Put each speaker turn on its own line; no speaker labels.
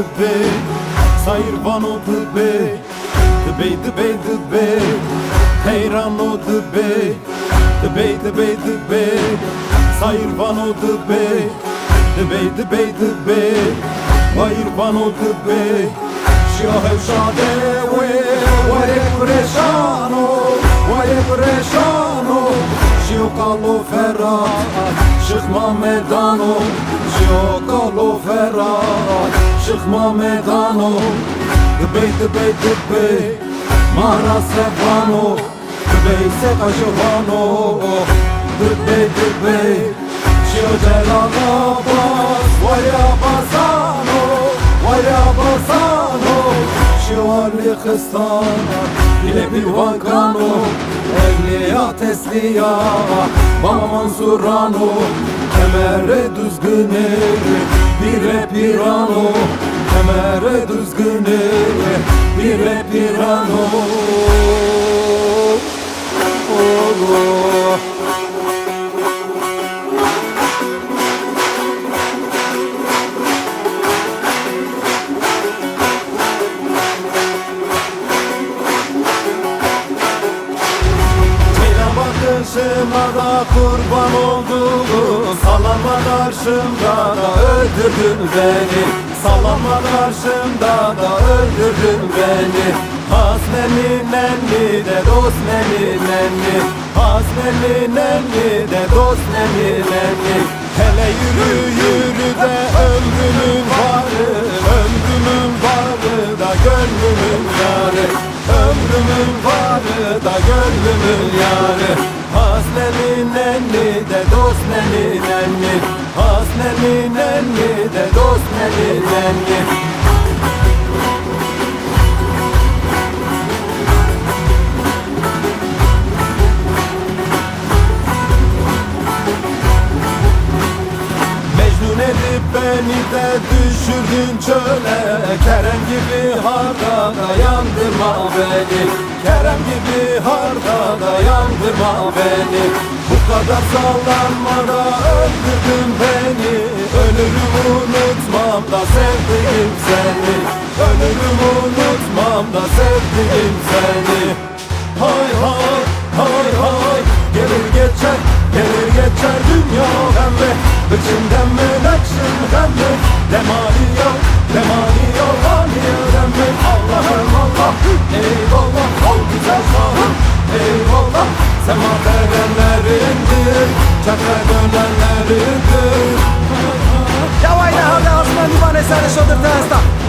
dibê Sayırvan û dibê Dibê, dibê, dibê Heyran û dibê Dibê, dibê, dibê Sayırvan û dibê Dibê, dibê, dibê Sayırvan û dibê Şia hevşadê wê Were kureşan û Were kureşan û Şio kalo ferat Şıkma medano Şio kalo ferat Şıkma medano Dibê, dibê, dibê Mara sevano Dibê seka jivano Dibê, dibê Şio Celalabad Waya basano Waya basano Şio Ali Khistana Ile Pilvan Kano Evliya tesliya Baba Mansurano Kemere düzgüne Bire pirano Kemere düzgüne Bire pirano oh. Bakışıma da kurban oldum Sallanma karşımda da öldürdün beni Sallanma karşımda da öldürdün beni Hasneni nenni de dost neni nenni Hasneni nenni de dost neni nenni Hele yürü yürü de ömrümün varı Ömrümün varı da gönlümün yarı Ömrümün varı da gönlümün yarı Hasneni nenni de dost neni nenni Hasneni nenni de dost neni nenni Mecnun edip beni de düşürdün çöle Kerem gibi harda da yandırma beni Kerem gibi harda da yandırma beni Bu kadar sallanma da öldürdün beni Ölürüm unutmam da sevdiğim seni Ölürüm unutmam da sevdiğim seni Hay hay hay hay Gelir geçer gelir geçer dünya pembe İçinden mi nakşın pembe Demani yok demani yok Haniye pembe Allah'ım Allah eyvallah ol güzel şahım eyvallah Sema verenlerindir Çakra dönenlerindir
Ja, wajna, ale osman, Ivan, jest ale shoulder testa.